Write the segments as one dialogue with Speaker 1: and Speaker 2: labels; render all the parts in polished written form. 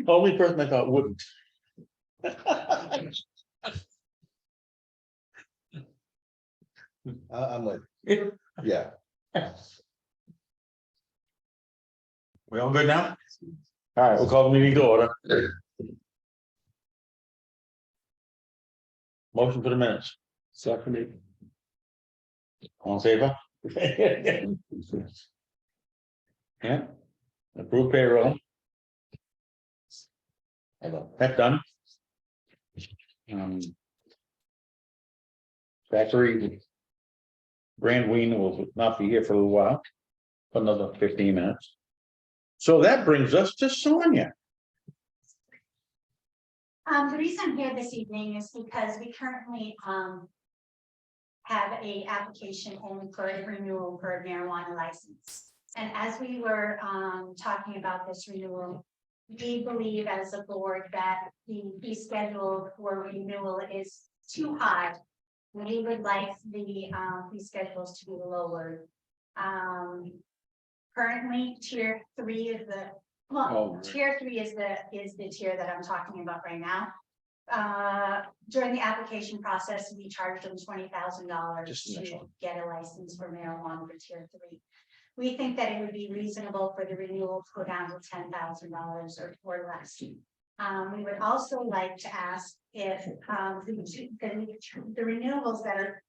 Speaker 1: Only person I thought wouldn't.
Speaker 2: I'm with,
Speaker 1: We
Speaker 2: yeah,
Speaker 1: all good now? All right, we'll call the meeting to order. Motion for the minutes. Seconded. All in favor? Yeah. Approve payroll. That's done. Factory. Brand Ween will not be here for a little while. For another 15 minutes. So that brings us to Sonia.
Speaker 3: The reason I'm here this evening is because we currently have a application only for a renewal for a marijuana license. And as we were talking about this renewal, we believe as a board that the fee schedule for renewal is too high. We would like the fee schedules to be lowered. Currently, tier 3 is the
Speaker 1: right.
Speaker 3: tier 3 is the tier that I'm talking about right now. During the application process, we charged them $20,000 to get a license for marijuana for tier 3. We think that it would be reasonable for the renewal to go down to $10,000 or less. We would also like to ask if the renewals that are.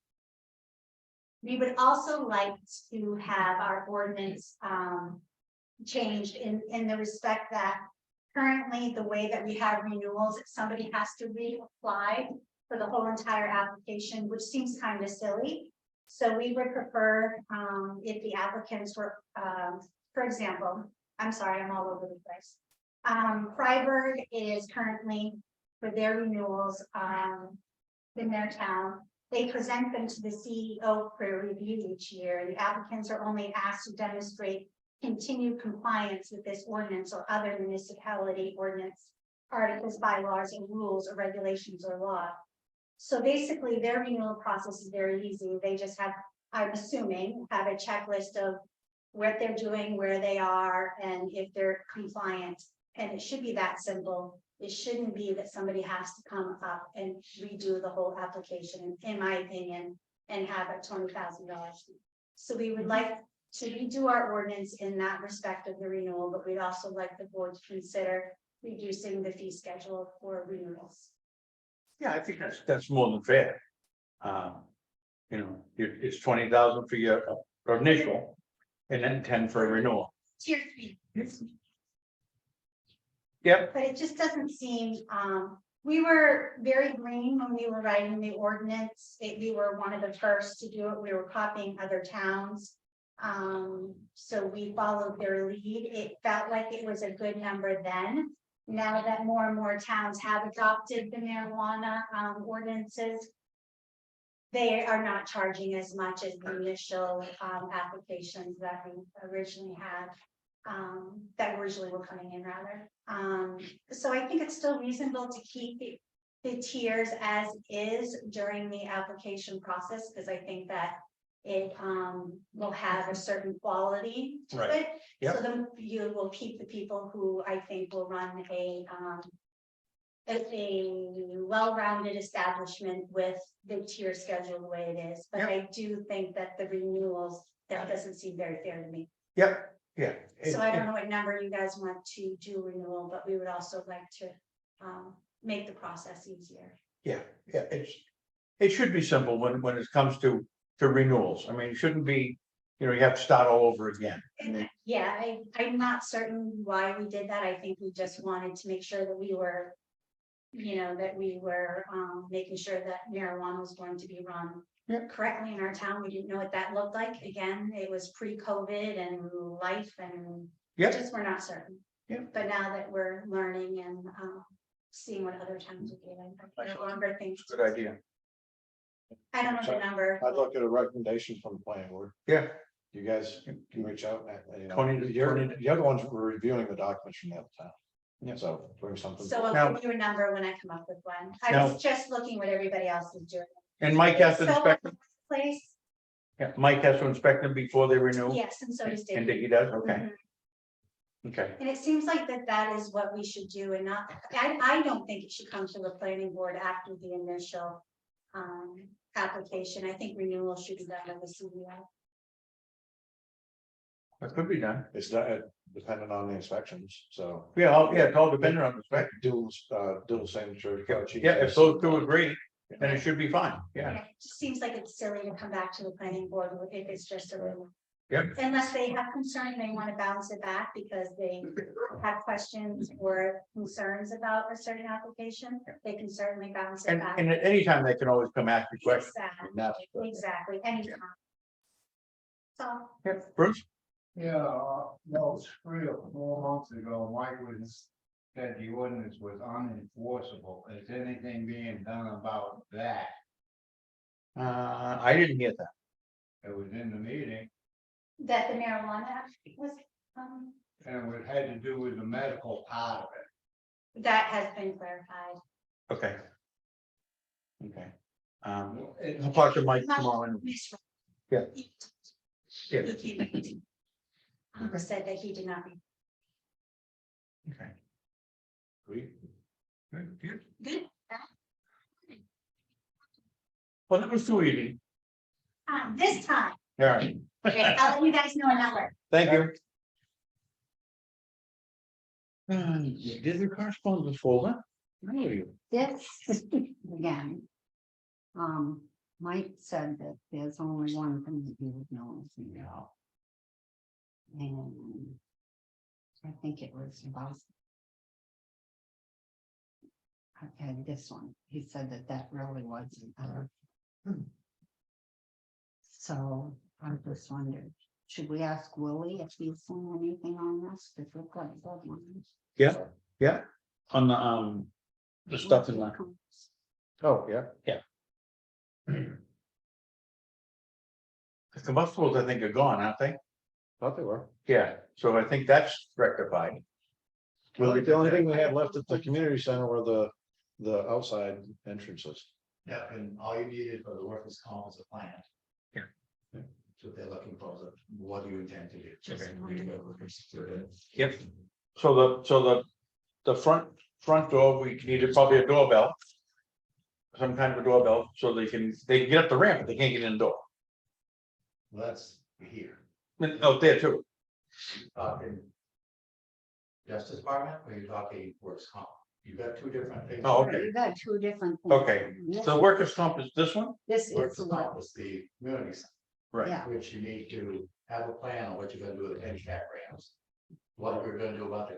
Speaker 3: We would also like to have our ordinance changed in the respect that currently the way that we have renewals, somebody has to reapply for the whole entire application, which seems kind of silly. So we would prefer if the applicants were, for example, I'm sorry, I'm all over the place. Freiburg is currently for their renewals in their town. They present them to the CEO for review each year. The applicants are only asked to demonstrate continued compliance with this ordinance or other municipality ordinance, articles, bylaws, and rules or regulations or law. So basically their renewal process is very easy. They just have, I'm assuming, have a checklist of what they're doing, where they are, and if they're compliant. And it should be that simple. It shouldn't be that somebody has to come up and redo the whole application, in my opinion, and have a $20,000. So we would like to redo our ordinance in that respect of the renewal, but we'd also like the board to consider reducing the fee schedule for renewals.
Speaker 1: Yeah, I think that's more than fair. You know, it's 20,000 for your initial, and then 10 for a renewal.
Speaker 3: Tier 3.
Speaker 1: Yep.
Speaker 3: But it just doesn't seem, we were very green when we were writing the ordinance. We were one of the first to do it. We were copying other towns. So we followed their lead. It felt like it was a good number then. Now that more and more towns have adopted the marijuana ordinances, they are not charging as much as the initial applications that we originally had. That originally were coming in rather. So I think it's still reasonable to keep the tiers as is during the application process, because I think that it will have a certain quality to it. Yep. So then you will keep the people who I think will run a well-rounded establishment with the tier schedule the way it is. But yep. I do think that the renewals, that doesn't seem very fair to me.
Speaker 1: Yep. Yeah.
Speaker 3: So I don't know what number you guys want to do renewal, but we would also like to make the process easier.
Speaker 1: Yeah, yeah, it should be simple when it comes to renewals. I mean, it shouldn't be, you know, you have to start all over again.
Speaker 3: Yeah, I'm not certain why we did that. I think we just wanted to make sure that we were, you know, that we were making sure that marijuana was going to be run correctly in our town. We didn't know what that looked like. Again, it was pre-COVID and life, and just we're not certain. But now that we're learning and seeing what other towns are doing, there are longer things.
Speaker 1: Good idea.
Speaker 3: I don't know the number.
Speaker 2: I'd look at a recommendation from the planning board.
Speaker 1: Yeah.
Speaker 2: You guys can reach out. You know,
Speaker 1: 20
Speaker 2: the other ones were reviewing the documents from the other town. Yeah. So bring something.
Speaker 3: So I'll give you a number when I come up with one. I was just looking what everybody else is doing.
Speaker 1: And Mike has to inspect them.
Speaker 3: Place.
Speaker 1: Yeah, Mike has to inspect them before they renew.
Speaker 3: Yes, and so does Dick.
Speaker 1: And Dickie does, okay. Okay,
Speaker 3: And it seems like that is what we should do and not, I don't think it should come to the planning board after the initial. Application, I think renewal should be done by the CBO.
Speaker 1: that could be done.
Speaker 2: It's not dependent on the inspections, so.
Speaker 1: Yeah, it's all dependent on the spec.
Speaker 2: Dual signature.
Speaker 1: Yeah, if those two agree, then it should be fine, yeah.
Speaker 3: It just seems like it's silly to come back to the planning board if it's just a rumor.
Speaker 1: Yep.
Speaker 3: Unless they have concern, they want to bounce it back because they have questions or concerns about a certain application, they can certainly bounce it
Speaker 1: And,
Speaker 3: back.
Speaker 1: and at any time they can always come ask you questions.
Speaker 3: Exactly, anytime. So,
Speaker 1: Yep, Bruce?
Speaker 4: Yeah, no, it's 3 or 4 months ago, Mike was, said the ordinance was unenforceable. Is anything being done about that?
Speaker 1: I didn't get that.
Speaker 4: It was in the meeting,
Speaker 3: that the marijuana was,
Speaker 4: and it had to do with the medical part of it.
Speaker 3: that has been clarified.
Speaker 1: Okay. Okay.
Speaker 4: It-
Speaker 1: I'll talk to Mike tomorrow. and- Yeah. Yeah.
Speaker 3: He came. Said that he did not.
Speaker 1: Okay.
Speaker 2: Agree.
Speaker 1: Good.
Speaker 3: Good.
Speaker 1: Well, that was too easy.
Speaker 3: This time,
Speaker 1: All right,
Speaker 3: okay, I'll let you guys know a number.
Speaker 1: thank you. Did the correspondence folder? No, you.
Speaker 5: This, again. Mike said that there's only one thing that he would know is now. And I think it was about. Okay, this one, he said that really wasn't. So I just wondered, should we ask Willie if he's seen anything on this? Because we've got deadlines.
Speaker 1: Yeah, yeah, on the stuff in the,
Speaker 2: Oh, yeah.
Speaker 1: the combustibles, I think, are gone, aren't they?
Speaker 2: Thought they were.
Speaker 1: Yeah, so I think that's rectified.
Speaker 2: Well, the only thing we had left at the community center were the outside entrances.
Speaker 6: Yeah, and all you needed for the workers' comp is a plan.
Speaker 1: Yeah.
Speaker 6: So they're looking for, what do you intend to do?
Speaker 1: Okay. Yep, so the front door, we needed probably a doorbell. Some kind of a doorbell, so they can get up the ramp, but they can't get in the door.
Speaker 6: Well, that's here.
Speaker 1: Out there too.
Speaker 6: Talking Justice Department, or you're talking works comp? You've got two different things.
Speaker 1: Oh, okay.
Speaker 5: You got two different. things.
Speaker 1: Okay, so workers' comp is this one?
Speaker 5: This is
Speaker 6: Workers'
Speaker 5: the
Speaker 6: comp
Speaker 5: one,
Speaker 6: is the community center,
Speaker 1: Right.
Speaker 5: yeah,
Speaker 6: which you need to have a plan on what you're gonna do with the handicap ramps. What you're gonna do about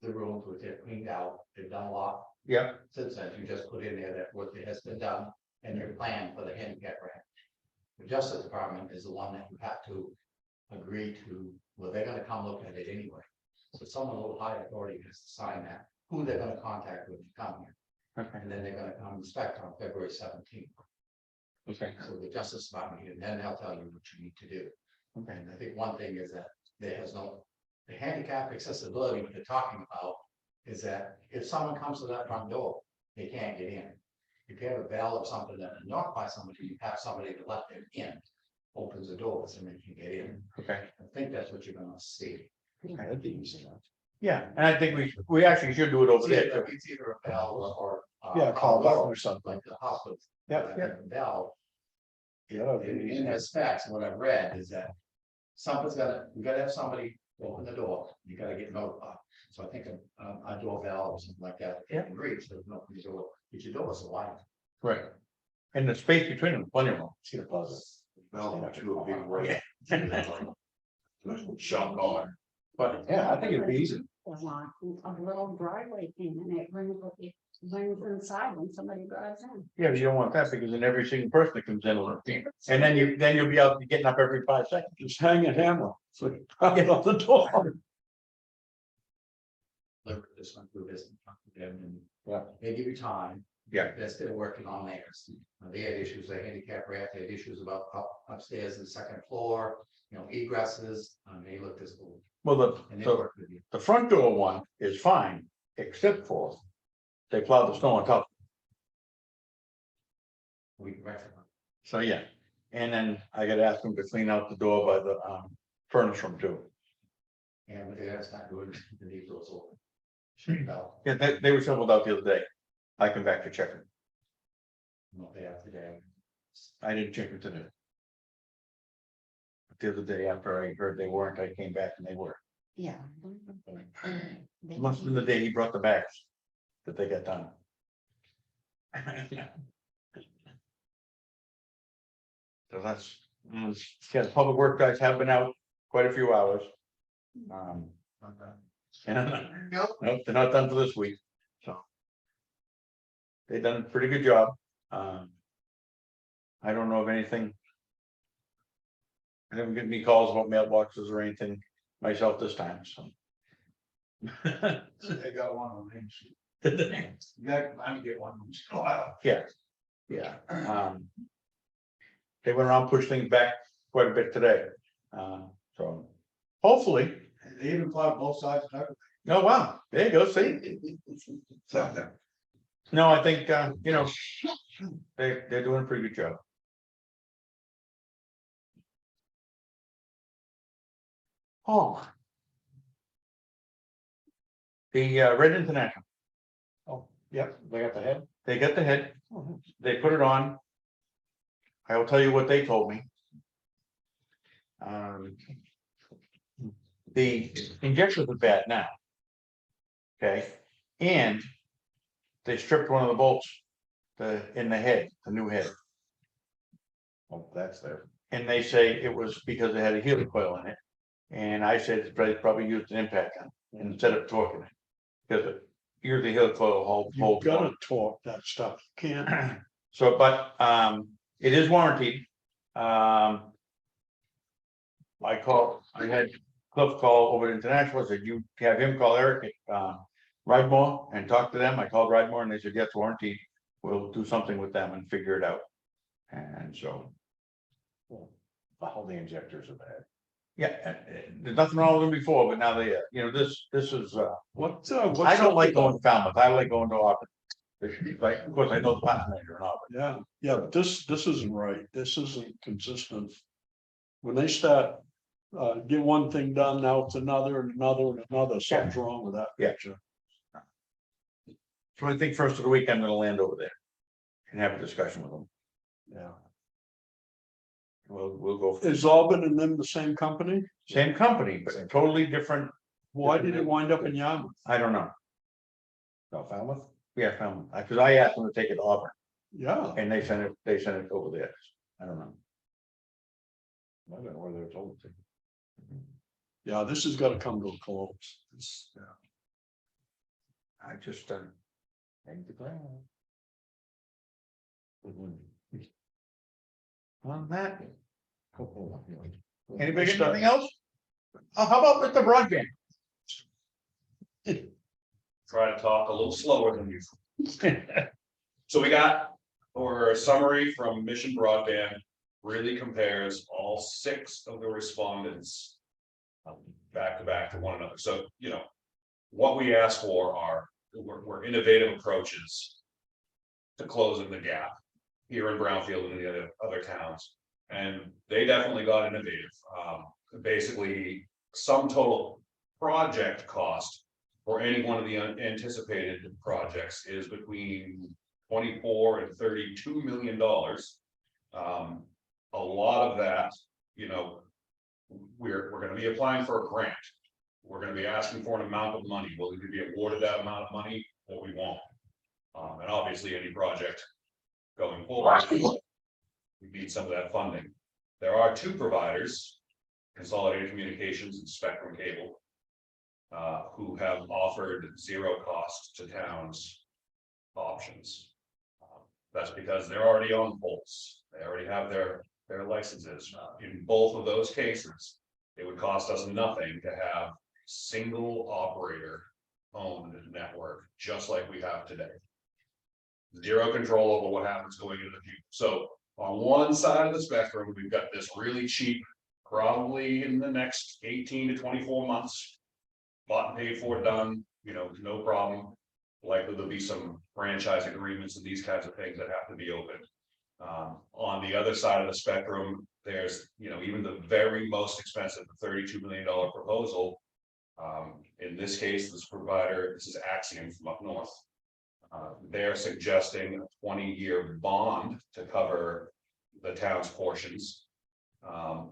Speaker 6: the rooms, which they've cleaned out, they've done a lot.
Speaker 1: Yeah,
Speaker 6: Since then, you just put in there that what has been done and your plan for the handicap ramp. The Justice Department is the one that you have to agree to, well, they're gonna come look at it anyway. So someone a little high authority has to sign that, who they're gonna contact when you come here,
Speaker 1: okay,
Speaker 6: and then they're gonna come inspect on February 17th.
Speaker 1: okay,
Speaker 6: So the Justice Department, and then they'll tell you what you need to do.
Speaker 1: okay,
Speaker 6: And I think one thing is that there has no, the handicap accessibility, what they're talking about. Is that if someone comes to that front door, they can't get in. If you have a bell or something that notify somebody, you have somebody to let them in. Opens the doors and they can get in.
Speaker 1: okay.
Speaker 6: I think that's what you're gonna see.
Speaker 2: That'd be easy enough.
Speaker 1: Yeah, and I think we actually should do it over there. too.
Speaker 6: It's either a bell or.
Speaker 2: Yeah, call button or something.
Speaker 6: Like the hospital.
Speaker 2: Yep,
Speaker 6: The Bell,
Speaker 2: Yeah, that'd be
Speaker 6: in
Speaker 2: easy.
Speaker 6: their specs, what I've read is that. You gotta have somebody open the door, you gotta get notified. So I think a doorbell or something like that.
Speaker 1: Yeah.
Speaker 6: Agrees, so no, your door, but your door is wide.
Speaker 1: Right. And the space between them, plenty of room.
Speaker 2: See the closet.
Speaker 6: Bell to a big word.
Speaker 2: Shot on.
Speaker 1: But
Speaker 2: Yeah, I think it'd be easy.
Speaker 5: a lot, a little driveway thing, and it rings inside when somebody drives in.
Speaker 1: yeah, but you don't want that because then every single person that comes in will, and then you'll be out getting up every 5 seconds.
Speaker 2: Just hang a hammer. So get off the door.
Speaker 6: Look, this one through this. And
Speaker 2: Yeah.
Speaker 6: they give you time.
Speaker 1: Yeah.
Speaker 6: They're still working on theirs. They had issues, they handicap ramp, they had issues about upstairs and second floor, egresses, they looked this cool.
Speaker 1: Well,
Speaker 6: And they
Speaker 1: the
Speaker 6: worked with you.
Speaker 1: the front door one is fine, except for they plow the snow on top.
Speaker 6: We corrected them.
Speaker 1: So, yeah, and then I gotta ask them to clean out the door by the furnace room too.
Speaker 6: And that's not good, the need those open. Straight out,
Speaker 1: Yeah, they were shoveled out the other day. I come back to check them.
Speaker 6: not day after day.
Speaker 1: I didn't check it today. The other day after I heard they weren't, I came back and they were.
Speaker 5: Yeah.
Speaker 1: It must have been the day he brought the bags that they got done. So that's, yeah, the public work guys have been out quite a few hours. And nope, they're not done for this week, so. They've done a pretty good job. I don't know of anything. I haven't get any calls about mailboxes or anything myself this time, so.
Speaker 4: They got one on Main Street. You got, I can get one. Oh, wow.
Speaker 1: Yeah, yeah, they went around, pushed things back quite a bit today, so hopefully,
Speaker 4: They even plowed both sides of everything.
Speaker 1: oh wow, there you go, see,
Speaker 4: So,
Speaker 1: no, I think, you know, they're doing a pretty good job. Oh. The Red International,
Speaker 2: Oh, yep, they got the head.
Speaker 1: they got the head, they put it on. I will tell you what they told me. The injectors are bad now. Okay, and they stripped one of the bolts, in the head, the new head,
Speaker 2: Oh, that's there.
Speaker 1: and they say it was because it had a helicoil in it. And I said it's probably used an impact gun instead of torquing it, because you're the helicoil hold.
Speaker 7: You've got to torque that stuff, can't.
Speaker 1: So, but, it is warranted. I had Cliff call over to International, I said, you have him call Eric at, Ridemore and talk to them. I called Ridemore and they said, yes, warranty. We'll do something with them and figure it out. And so,
Speaker 2: All the injectors are bad.
Speaker 1: yeah, there's nothing wrong with them before, but now they, you know, this is,
Speaker 7: What's
Speaker 1: I don't like going to Falmouth. I like going to Auburn. Like, of course, I know the plant manager in Auburn.
Speaker 7: Yeah, but this isn't right. This isn't consistent. When they start, get one thing done, now it's another and another and another, something's wrong with that
Speaker 1: Yeah.
Speaker 7: picture.
Speaker 1: So I think first of the week I'm gonna land over there and have a discussion with them.
Speaker 7: Yeah.
Speaker 1: We'll go.
Speaker 7: Is Auburn and them the same company?
Speaker 1: Same company, but totally different.
Speaker 7: Why did it wind up in Yarmouth?
Speaker 1: I don't know.
Speaker 2: No, Falmouth?
Speaker 1: Yeah, found, because I asked them to take it to Auburn
Speaker 7: Yeah,
Speaker 1: and they sent it over there. I don't know.
Speaker 2: I don't know where they're told to.
Speaker 7: yeah, this has got to come to a close.
Speaker 1: I just,
Speaker 2: Hang the ground.
Speaker 1: on that,
Speaker 2: Oh,
Speaker 1: anybody got anything else? How about with the broadband?
Speaker 8: Try to talk a little slower than usual. So we got our summary from Mission Broadband, really compares all 6 of the respondents. Back to back to one another, so you know, what we ask for were innovative approaches. To closing the gap here in Brownfield and the other towns, and they definitely got innovative. Basically, sum total project cost for any one of the anticipated projects is between $24 and $32 million. A lot of that, you know, we're going to be applying for a grant. We're going to be asking for an amount of money. Will we be awarded that amount of money or we won't? And obviously any project going forward, we need some of that funding. There are 2 providers, Consolidated Communications and Spectrum Cable, who have offered 0 cost to towns options. That's because they're already on poles. They already have their licenses. In both of those cases, it would cost us nothing to have a single operator owned network, just like we have today. 0 control over what happens going into the future. So on one side of the spectrum, we've got this really cheap, probably in the next 18 to 24 months, bought and paid for, done, you know, no problem. Likely there'll be some franchise agreements and these kinds of things that have to be opened. On the other side of the spectrum, there's, you know, even the very most expensive $32 million proposal In this case, this provider, this is Axiom from up north. They're suggesting a 20-year bond to cover the town's portions.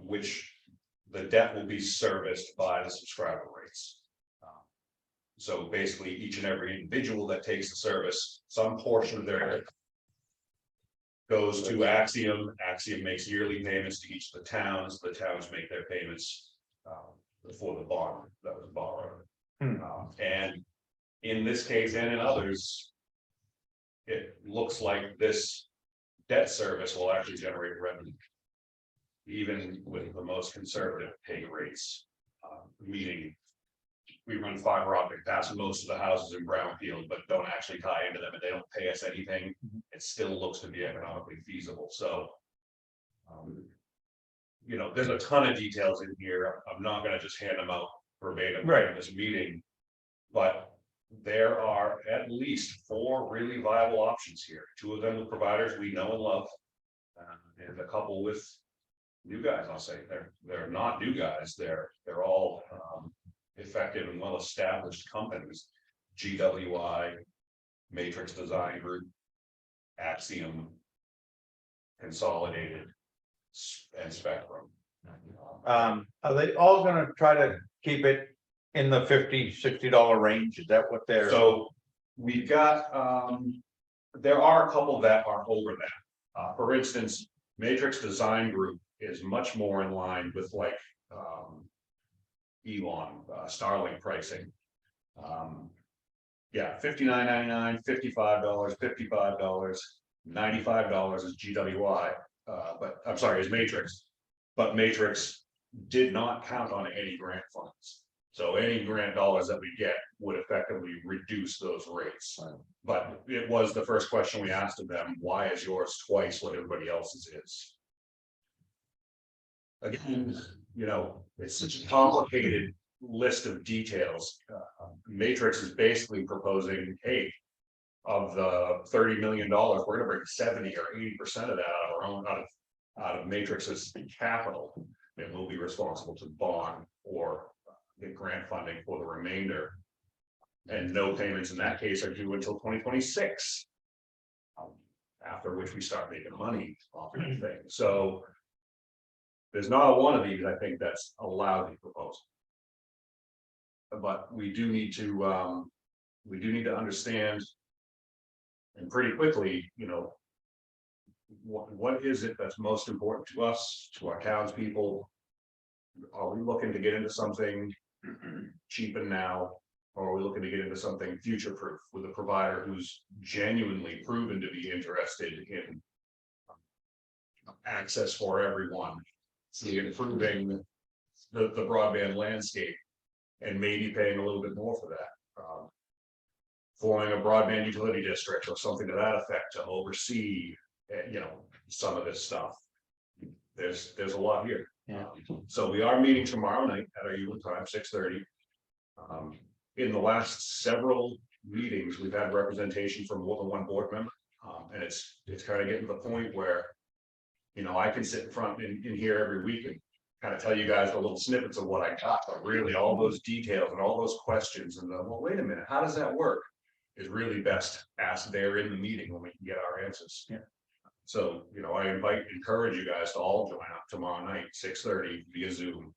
Speaker 8: Which the debt will be serviced by the subscriber rates. So basically, each and every individual that takes the service, some portion of their goes to Axiom. Axiom makes yearly payments to each of the towns make their payments for the bond that was borrowed. And in this case and in others, it looks like this debt service will actually generate revenue, even with the most conservative pay rates. Meaning, we run fiber optic past most of the houses in Brownfield, but don't actually tie into them, and they don't pay us anything. It still looks to be economically feasible, so. You know, there's a ton of details in here. I'm not gonna just hand them out verbatim in this meeting. But there are at least 4 really viable options here. 2 of them with providers we know and love. And a couple with new guys, I'll say. They're not new guys, they're all effective and well-established companies. GWI, Matrix Design Group, Axiom, Consolidated, and Spectrum.
Speaker 1: Are they all gonna try to keep it in the $50-$60 range? Is that what they're?
Speaker 8: So we've got, there are a couple that are over that. For instance, Matrix Design Group is much more in line with like Elon, Starlink pricing. Yeah, $59.99, $55, $55, $95 is GWI, but I'm sorry, is Matrix. But Matrix did not count on any grant funds. So any grant dollars that we get would effectively reduce those rates. But it was the first question we asked of them, why is yours twice what everybody else's is? Again, you know, it's such a complicated list of details. Matrix is basically proposing, hey, of the $30 million, we're gonna bring 70 or 80% of that out of our own, out of Matrix's capital. And we'll be responsible to bond or get grant funding for the remainder. And no payments in that case are due until 2026. After which we start making money off of the thing. So there's not one of these, I think, that's allowed to propose. But we do need to understand, and pretty quickly, you know, what is it that's most important to us, to our townspeople? Are we looking to get into something cheap and now, or are we looking to get into something future-proof with a provider who's genuinely proven to be interested in access for everyone, see improving the broadband landscape, and maybe paying a little bit more for that? Forming a broadband utility district or something to that effect to oversee, you know, some of this stuff. There's a lot here.
Speaker 1: Yeah.
Speaker 8: So we are meeting tomorrow night at our usual time, 6:30. In the last several meetings, we've had representation from more than one board member. And it's kind of getting to the point where, you know, I can sit in front in here every week and kind of tell you guys the little snippets of what I got, but really all those details and all those questions and well, wait a minute, how does that work? Is really best asked there in the meeting when we can get our answers.
Speaker 1: Yeah.
Speaker 8: So, you know, I encourage you guys to all join up tomorrow night, 6:30 via Zoom.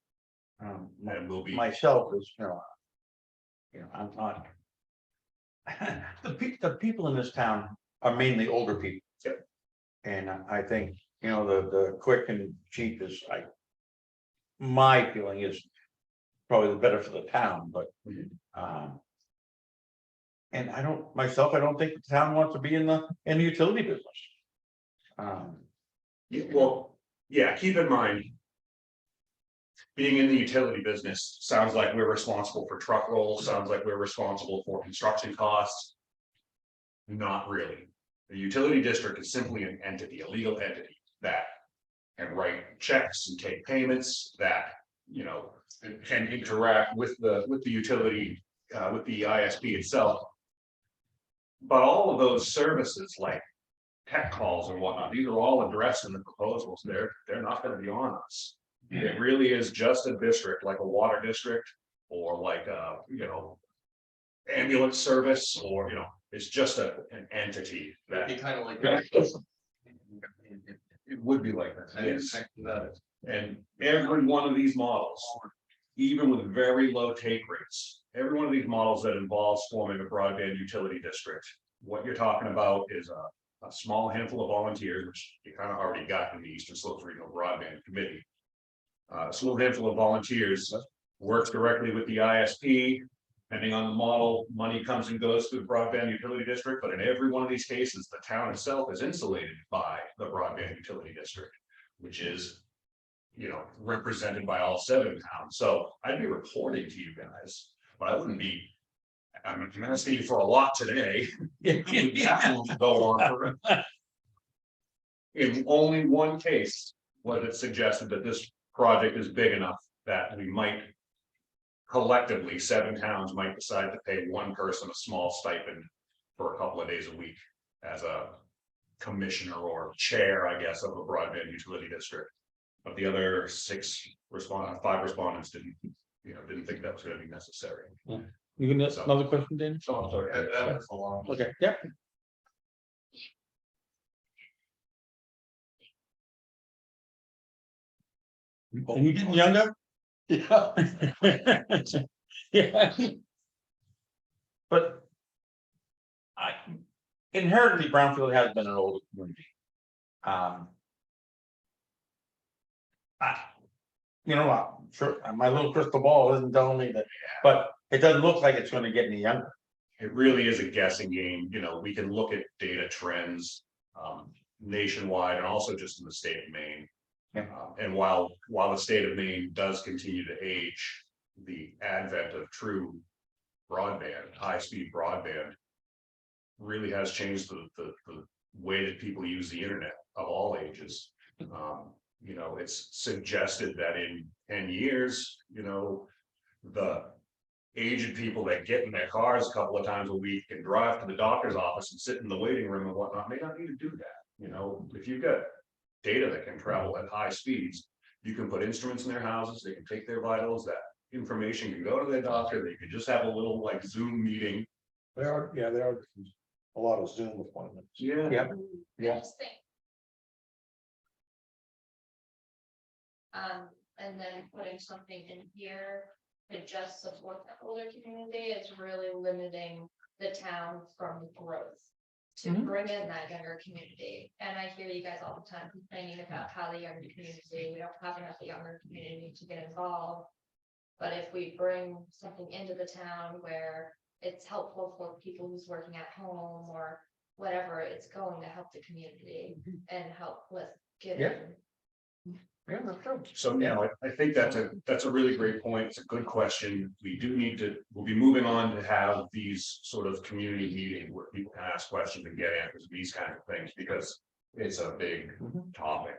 Speaker 8: And we'll be.
Speaker 1: Myself is, you know, I'm not. The people in this town are mainly older people.
Speaker 8: Yep.
Speaker 1: And I think, you know, the quick and cheap is my feeling is probably the better for the town, but. And I don't think the town wants to be in the utility business.
Speaker 8: Well, yeah, keep in mind. Being in the utility business sounds like we're responsible for truck rolls, sounds like we're responsible for construction costs. Not really. The utility district is simply an entity, a legal entity that can write checks and take payments, that, you know, can interact with the utility, with the ISP itself. But all of those services like tech calls and whatnot, these are all addressed in the proposals. They're not going to be on us. It really is just a district, like a water district, or like, you know, ambulance service, or, you know, it's just an entity that.
Speaker 9: Be kind of like.
Speaker 8: It would be like that.
Speaker 9: I
Speaker 8: Yes.
Speaker 9: expect that.
Speaker 8: And every one of these models, even with very low take rates, every one of these models that involves forming a broadband utility district, what you're talking about is a small handful of volunteers, which you kind of already got in the Eastern Slopes Regional Broadband Committee. A small handful of volunteers works directly with the ISP. Depending on the model, money comes and goes through the broadband utility district, but in every one of these cases, the town itself is insulated by the broadband utility district, which is, you know, represented by all 7 towns. So I'd be reporting to you guys, but I wouldn't be. I'm asking you for a lot today. That will go on forever. In only one case was it suggested that this project is big enough that we might. Collectively, 7 towns might decide to pay one person a small stipend for a couple of days a week as a commissioner or chair, I guess, of a broadband utility district. But the other 5 respondents didn't think that was going to be necessary.
Speaker 1: You can ask another question, Dan?
Speaker 8: So I'm sorry.
Speaker 9: That was a long.
Speaker 1: Okay, yeah. Are you getting younger?
Speaker 7: Yeah.
Speaker 1: Yeah. But. Inherently, Brownfield has been an older community. You know what, sure, my little crystal ball isn't telling me that, but it doesn't look like it's gonna get any younger.
Speaker 8: It really is a guessing game. You know, we can look at data trends nationwide and also just in the state of Maine.
Speaker 1: Yeah.
Speaker 8: And while the state of Maine does continue to age, the advent of true broadband, high-speed broadband, really has changed the way that people use the internet of all ages. You know, it's suggested that in 10 years, you know, the aged people that get in their cars a couple of times a week and drive to the doctor's office and sit in the waiting room and whatnot may not need to do that. You know, if you've got data that can travel at high speeds, you can put instruments in their houses, they can take their vitals, that information can go to their doctor, they can just have a little like Zoom meeting.
Speaker 2: There are a lot of Zoom appointments.
Speaker 8: Yeah.
Speaker 1: Yeah.
Speaker 10: I just think. And then putting something in here to just support the older community is really limiting the town from growth. To bring in that younger community, and I hear you guys all the time complaining about how the younger community, we don't have enough younger community to get involved. But if we bring something into the town where it's helpful for people who's working at home or whatever, it's going to help the community and help with getting.
Speaker 1: Yeah, that's true.
Speaker 8: So, you know, I think that's a really great point. It's a good question. We'll be moving on to have these sort of community meetings where people can ask questions and get answers, these kind of things, because it's a big topic.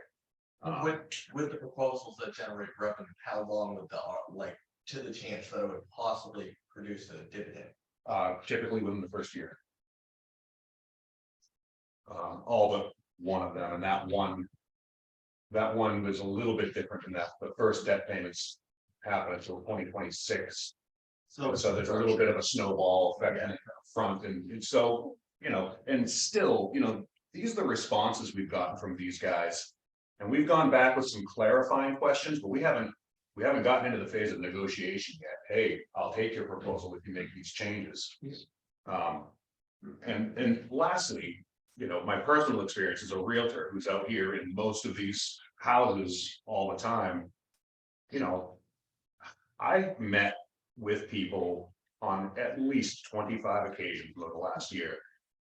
Speaker 9: With the proposals that generate revenue, how long would to the chance that it would possibly produce a dividend?
Speaker 8: Typically within the first year. All but one of them, and that one was a little bit different than that. The first debt payments happen until 2026. So there's a little bit of a snowball effect in the front, and so, you know, and still, you know, these are the responses we've gotten from these guys. And we've gone back with some clarifying questions, but we haven't gotten into the phase of negotiation yet. Hey, I'll take your proposal if you make these changes. And lastly, you know, my personal experience as a realtor who's out here in most of these houses all the time. You know, I met with people on at least 25 occasions over the last year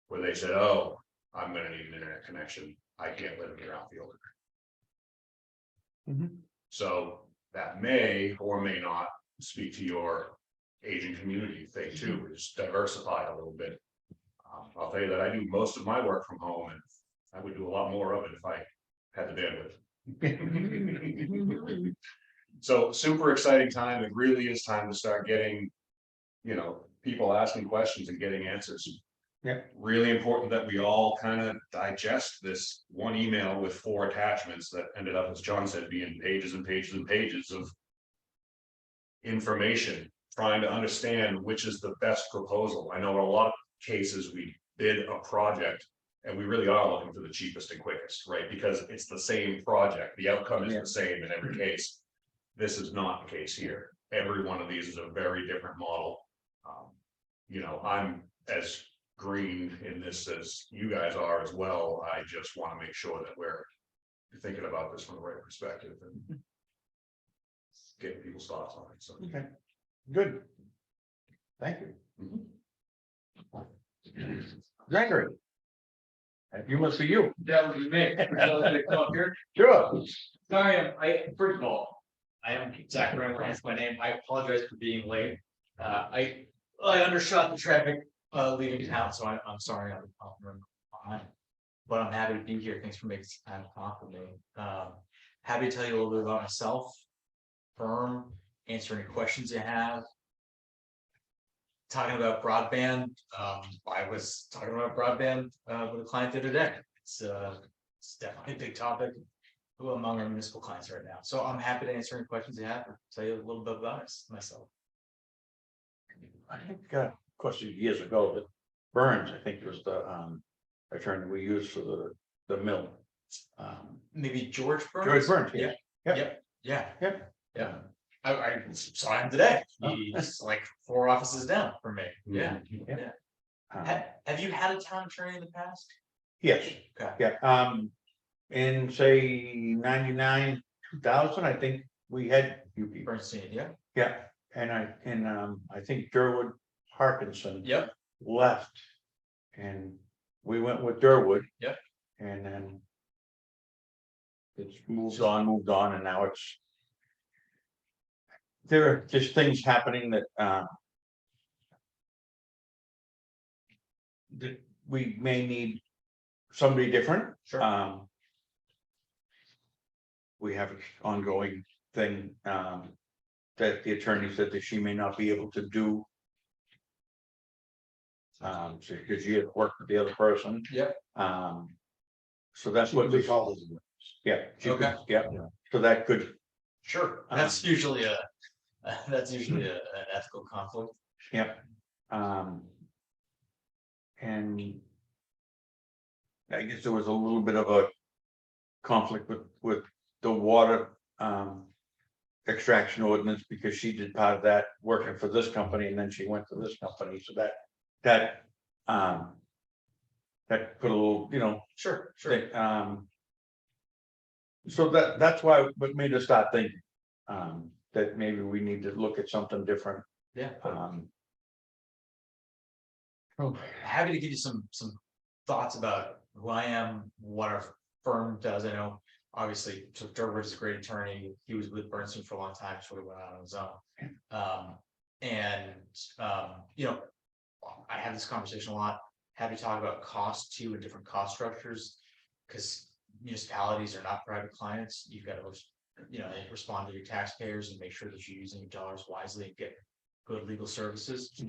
Speaker 8: where they said, oh, I'm gonna need an internet connection. I can't live in Brownfield. So that may or may not speak to your aging community thing too, it's diversified a little bit. I'll tell you that I do most of my work from home, and I would do a lot more of it if I had the bandwidth. So super exciting time. It really is time to start getting, you know, people asking questions and getting answers.
Speaker 1: Yeah.
Speaker 8: Really important that we all kind of digest this one email with 4 attachments that ended up, as John said, being pages and pages and pages of information trying to understand which is the best proposal. I know in a lot of cases, we bid a project. And we really are looking for the cheapest and quickest, right? Because it's the same project, the outcome is
Speaker 1: Yeah.
Speaker 8: the same in every case. This is not the case here. Every one of these is a very different model. You know, I'm as green in this as you guys are as well. I just want to make sure that we're thinking about this from the right perspective and getting people's thoughts on it, so.
Speaker 1: Okay, good. Thank you. Gregory. You must be you.
Speaker 11: That would be me. Here.
Speaker 1: Sure.
Speaker 11: Sorry, first of all, I am Zach Renner, that's my name. I apologize for being late. I undershot the traffic leaving town, so I'm sorry I'm running behind. But I'm happy to be here. Thanks for making some time to talk with me. Happy to tell you a little bit about myself, firm, answer any questions you have. Talking about broadband, I was talking about broadband with a client the other day. It's definitely a big topic among our municipal clients right now. So I'm happy to answer any questions you have or tell you a little bit about myself.
Speaker 1: I think, of course, years ago, that Burns, I think was the attorney we used for the mill.
Speaker 11: Maybe George Burns?
Speaker 1: George Burns, yeah.
Speaker 11: Yeah. I saw him today. He's like 4 offices down from me. Yeah. Have you had a town attorney in the past?
Speaker 1: Yes,
Speaker 11: Okay.
Speaker 1: yeah, in say 99, 2000, I think we had you people.
Speaker 11: Bernstein, yeah.
Speaker 1: Yeah, and I think Durwood Parkinson.
Speaker 11: Yep.
Speaker 1: Left. And we went with Durwood.
Speaker 11: Yep.
Speaker 1: And then. It's moved on, and now it's. There are just things happening that we may need somebody different.
Speaker 11: Sure.
Speaker 1: We have an ongoing thing that the attorney said that she may not be able to do. Because she had worked with the other person.
Speaker 11: Yep.
Speaker 1: So that's what
Speaker 2: we call it.
Speaker 1: Yeah. she could-
Speaker 11: Okay.
Speaker 1: Yeah, so that could,
Speaker 11: Sure. That's usually an ethical conflict.
Speaker 1: yeah. And. I guess there was a little bit of a conflict with the water extraction ordinance, because she did part of that working for this company, and then she went to this company, so that put a little,
Speaker 11: Sure.
Speaker 1: thing, so that's why what made us start thinking that maybe we need to look at something different.
Speaker 11: Yeah.
Speaker 1: Oh.
Speaker 11: Happy to give you some thoughts about who I am, what our firm does. I know obviously Durwood is a great attorney. He was with Bernstein for a long time, sort of went out on his own. I have this conversation a lot. Happy to talk about cost too and different cost structures, because municipalities are not private clients. You've got to respond to your taxpayers and make sure that you're using your dollars wisely and get good legal services.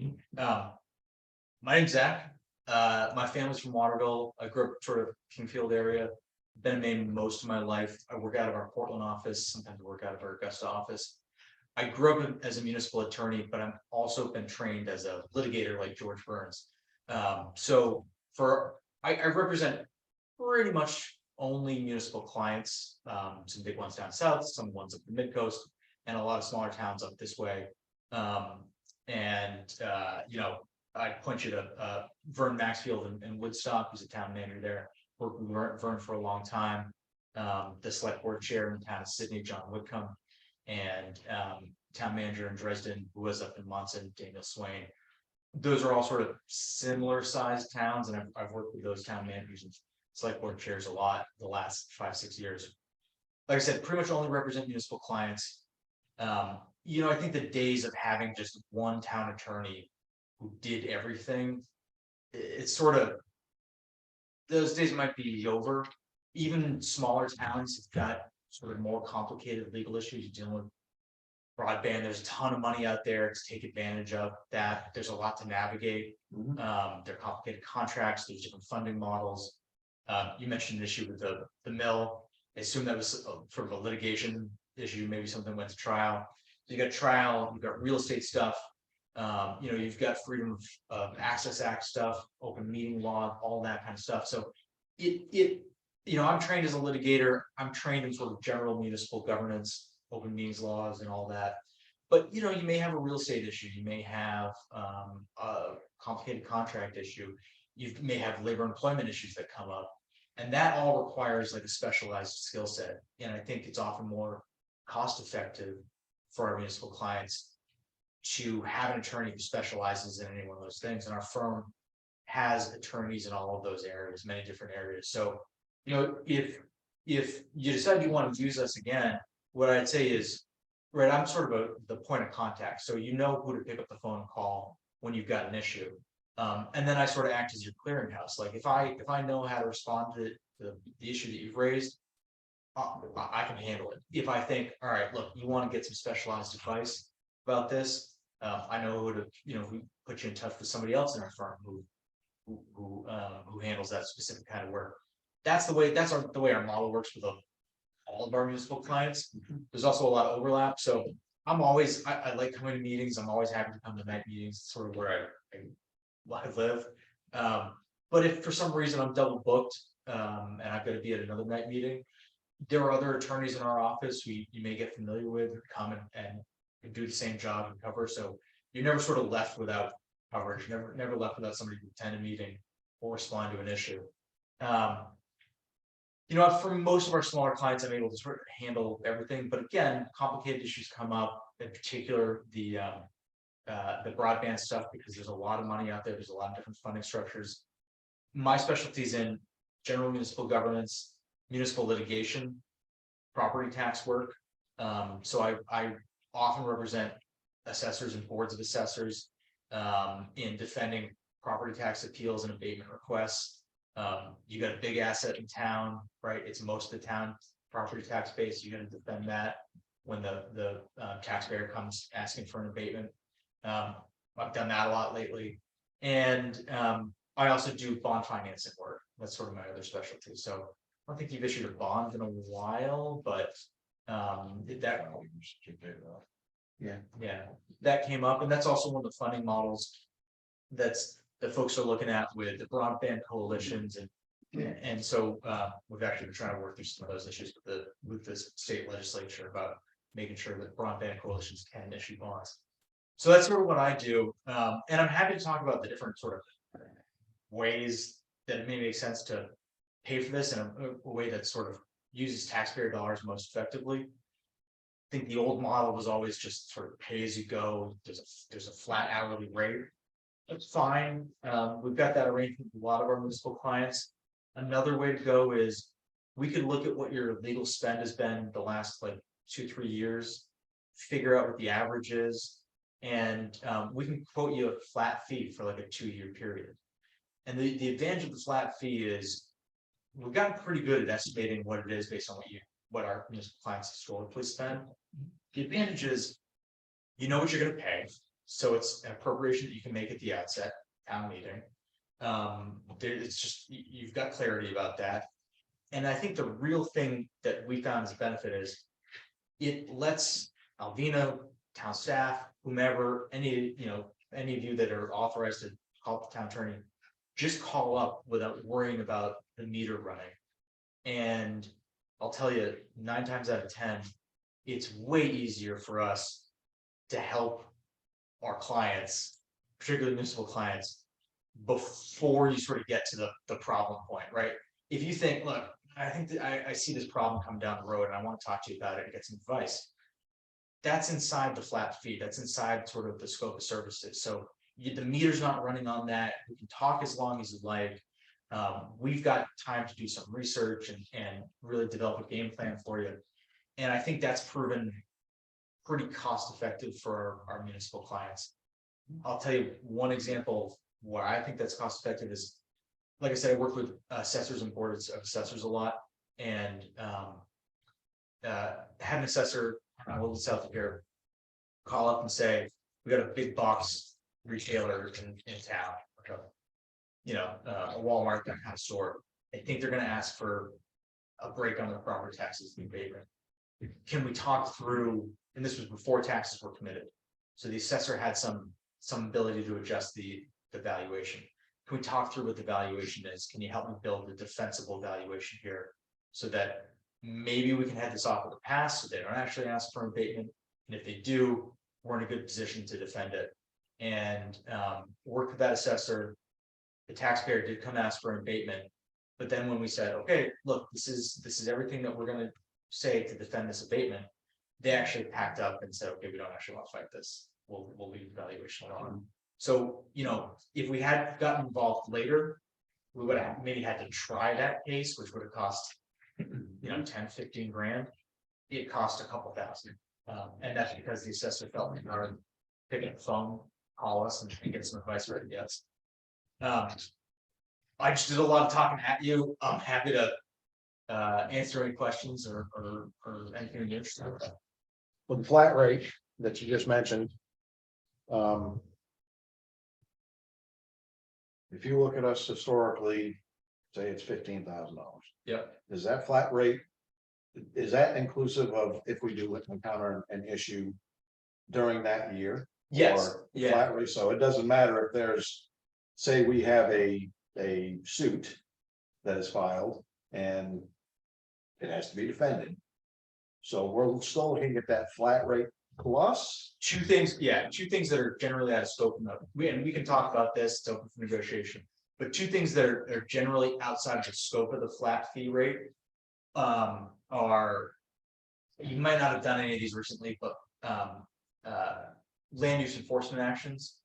Speaker 11: My name's Zach. My family's from Waterville. I grew up sort of Kingfield area. Been in Maine most of my life. I work out of our Portland office. Sometimes I work out of our Augusta office. I grew up as a municipal attorney, but I've also been trained as a litigator like George Burns. I represent pretty much only municipal clients, some big ones down south, some ones up the mid coast, and a lot of smaller towns up this way. I point you to Vern Maxfield in Woodstock, who's a town manager there. Worked with Vern for a long time. The select board chair in the town of Sydney, John Whitcomb, and town manager in Dresden, who was up in Monson, Daniel Swain. Those are all sort of similar sized towns, and I've worked with those town managers and select board chairs a lot the last 5-6 years. Like I said, pretty much only represent municipal clients. I think the days of having just one town attorney who did everything, it's sort of, those days might be over. Even smaller towns have got sort of more complicated legal issues dealing with broadband. There's a ton of money out there to take advantage of that. There's a lot to navigate. There are complicated contracts. There's different funding models. You mentioned an issue with the mill. I assume that was sort of a litigation issue. Maybe something went to trial. So you got trial, you've got real estate stuff. You've got freedom of access act stuff, open meeting law, all that kind of stuff. So I'm trained as a litigator. I'm trained in sort of general municipal governance, open meetings laws and all that. But you may have a real estate issue, you may have a complicated contract issue, you may have labor employment issues that come up. And that all requires like a specialized skill set. And I think it's often more cost effective for our municipal clients to have an attorney who specializes in any one of those things. And our firm has attorneys in all of those areas, many different areas. So, if you decide you want to use us again, what I'd say is, right, I'm sort of the point of contact. So you know who to pick up the phone and call when you've got an issue. And then I sort of act as your clearinghouse. Like if I know how to respond to the issue that you've raised, I can handle it. If I think, all right, look, you want to get some specialized advice about this, I know who to, who put you in touch with somebody else in our firm who handles that specific kind of work. That's the way our model works with all of our municipal clients. There's also a lot of overlap. So I like coming to meetings. I'm always happy to come to night meetings. It's sort of where I live. But if for some reason I'm double booked and I've got to be at another night meeting, there are other attorneys in our office who you may get familiar with who come and do the same job and cover. So you're never sort of left without coverage, never left without somebody to attend a meeting or respond to an issue. For most of our smaller clients, I'm able to sort of handle everything. But again, complicated issues come up, in particular the broadband stuff, because there's a lot of money out there. There's a lot of different funding structures. My specialty is in general municipal governance, municipal litigation, property tax work. So I often represent assessors and boards of assessors in defending property tax appeals and abatement requests. You got a big asset in town, right? It's most of the town property tax base. You got to defend that when the taxpayer comes asking for an abatement. I've done that a lot lately. And I also do bond financing work. That's sort of my other specialty. So I don't think you've issued a bond in a while, but that came up. And that's also one of the funding models that folks are looking at with the broadband coalitions. And so we've actually been trying to work through some of those issues with the state legislature about making sure that broadband coalitions can issue bonds. So that's sort of what I do. And I'm happy to talk about the different sort of ways that it may make sense to pay for this in a way that sort of uses taxpayer dollars most effectively. I think the old model was always just sort of pay as you go. There's a flat hourly rate. That's fine. We've got that arrangement with a lot of our municipal clients. Another way to go is we could look at what your legal spend has been the last like 2-3 years, figure out what the average is, and we can quote you a flat fee for like a 2-year period. And the advantage of the flat fee is we've gotten pretty good at estimating what it is based on what our municipal clients historically spend. The advantage is what you're going to pay. So it's an appropriation that you can make at the outset, town meeting. It's just, you've got clarity about that. And I think the real thing that we found as a benefit is it lets Alvina, town staff, whomever, any of you that are authorized to call the town attorney, just call up without worrying about the meter running. And I'll tell you, 9 times out of 10, it's way easier for us to help our clients, particularly municipal clients, before you sort of get to the problem point, right? If you think, look, I think that I see this problem come down the road and I want to talk to you about it and get some advice. That's inside the flat fee. That's inside sort of the scope of services. So the meter's not running on that. We can talk as long as you like. We've got time to do some research and really develop a game plan for you. And I think that's proven pretty cost effective for our municipal clients. I'll tell you one example where I think that's cost effective is, like I said, I work with assessors and boards of assessors a lot, and have an assessor a little south of here call up and say, we got a big box retailer in town, a Walmart, that kind of store. I think they're going to ask for a break on their property taxes and abatement. Can we talk through? And this was before taxes were committed. So the assessor had some some ability to adjust the valuation. Can we talk through what the valuation is? Can you help me build a defensible valuation here? So that maybe we can head this off with a pass, so they don't actually ask for abatement. And if they do, we're in a good position to defend it. And work with that assessor. The taxpayer did come ask for an abatement. But then when we said, okay, look, this is everything that we're gonna say to defend this abatement, they actually packed up and said, okay, we don't actually want to fight this. We'll leave the valuation on. So, you know, if we had gotten involved later, we would have maybe had to try that case, which would have cost, you know, 10, 15 grand. It cost a couple thousand. And that's because the assessor felt like our pick up the phone, call us and get some advice right, yes. I just did a lot of talking at you. I'm happy to answer any questions or anything you're interested in.
Speaker 2: With the flat rate that you just mentioned. If you look at us historically, say it's $15,000.
Speaker 11: Yep.
Speaker 2: Is that flat rate? Is that inclusive of if we do encounter an issue during that year?
Speaker 11: Yes,
Speaker 2: Or
Speaker 11: yeah.
Speaker 2: flat rate, so it doesn't matter if there's, say we have a suit that is filed and it has to be defended. So we're still looking at that flat rate plus.
Speaker 11: Two things that are generally out of scope. And we can talk about this, it's open for negotiation. But two things that are generally outside of the scope of the flat fee rate are, you might not have done any of these recently, but land use enforcement actions.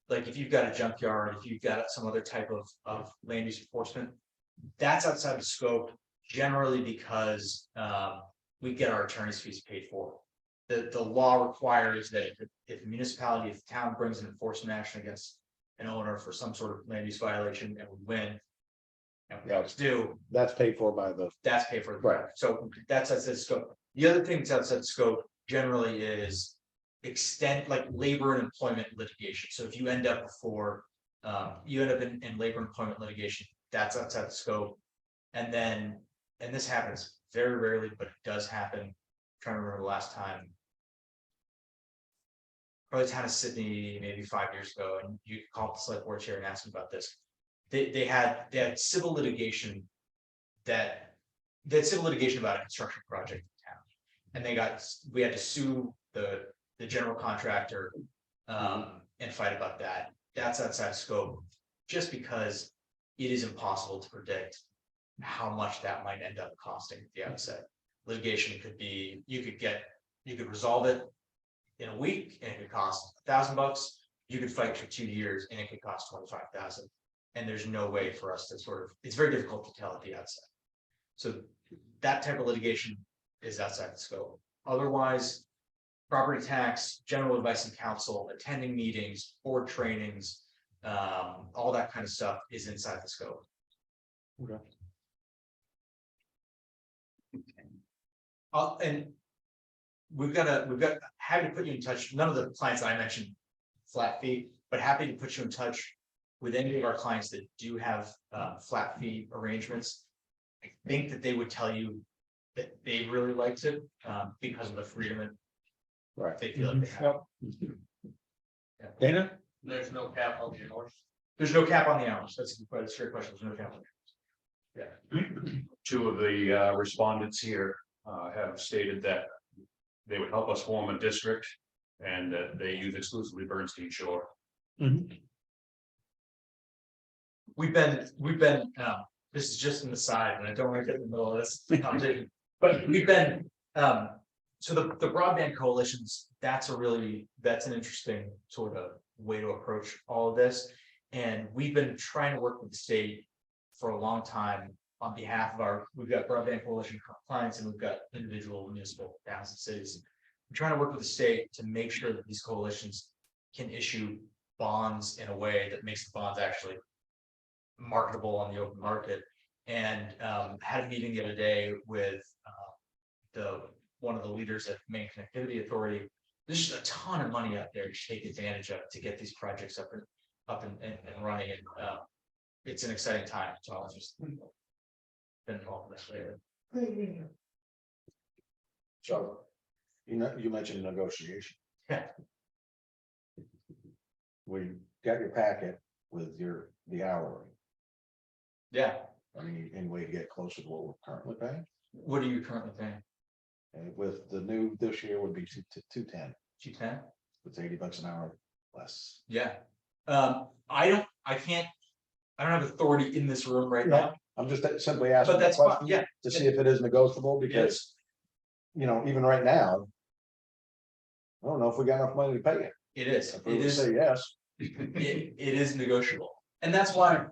Speaker 11: Like if you've got a junkyard, if you've got some other type of land use enforcement, that's outside the scope generally because we get our attorney's fees paid for. The law requires that if a municipality, if the town brings an enforcement action against an owner for some sort of land use violation and we win, and we always do,
Speaker 2: That's paid for by the.
Speaker 11: that's paid for.
Speaker 2: Right.
Speaker 11: So that's outside the scope. The other thing that's outside the scope generally is extent like labor and employment litigation. So if you end up before, you end up in labor and employment litigation, that's outside the scope. And then, and this happens very rarely, but it does happen. I'm trying to remember the last time. Probably town of Sydney, maybe 5 years ago, and you called the select board chair and asked them about this. They had civil litigation about a construction project in town, and we had to sue the general contractor and fight about that. That's outside scope, just because it is impossible to predict how much that might end up costing at the outset. Litigation could be, you could resolve it in a week and it could cost $1,000. You could fight for 2 years and it could cost 25,000. And there's no way for us to it's very difficult to tell at the outset. So that type of litigation is outside the scope. Otherwise, property tax, general advice and counsel, attending meetings, board trainings, all that kind of stuff is inside the scope.
Speaker 2: Okay.
Speaker 11: And we've got happy to put you in touch. None of the clients I mentioned flat fee, but happy to put you in touch with any of our clients that do have flat fee arrangements. I think that they would tell you that they really liked it because of the freedom and
Speaker 2: Right.
Speaker 11: they feel like they have.
Speaker 2: Yeah. Dana?
Speaker 9: There's no cap on the hours.
Speaker 11: There's no cap on the hours. That's a fair question. There's no cap on the hours.
Speaker 8: Yeah. Two of the respondents here have stated that they would help us form a district and that they use exclusively Bernstein Shore.
Speaker 11: We've been this is just an aside, and I don't want to get in the middle of this conversation, but we've been so the broadband coalitions, that's an interesting sort of way to approach all of this. And we've been trying to work with the state for a long time on behalf of we've got broadband coalition clients and we've got individual municipal towns and cities. We're trying to work with the state to make sure that these coalitions can issue bonds in a way that makes the bonds actually marketable on the open market. And had a meeting the other day with one of the leaders at Maine Connectivity Authority. There's just a ton of money out there to take advantage of to get these projects up and running. And it's an exciting time. So I'll just been involved with this later.
Speaker 2: So, you mentioned negotiation.
Speaker 11: Yeah.
Speaker 2: we got your packet with the hourly.
Speaker 11: Yeah,
Speaker 2: Any way to get closer to what we're currently paying?
Speaker 11: what are you currently paying?
Speaker 2: And with the new this year would be 210,
Speaker 11: 210?
Speaker 2: it's $80 an hour less.
Speaker 11: Yeah. I don't have authority in this room right now.
Speaker 2: I'm just simply asking
Speaker 11: But
Speaker 2: the
Speaker 11: that's fine,
Speaker 2: question
Speaker 11: yeah.
Speaker 2: to see if it is negotiable, because, you know, even right now. I don't know if we got enough money to pay it.
Speaker 11: It is,
Speaker 2: If we
Speaker 11: it
Speaker 2: would
Speaker 11: is,
Speaker 2: say yes,
Speaker 11: it is negotiable, and that's why.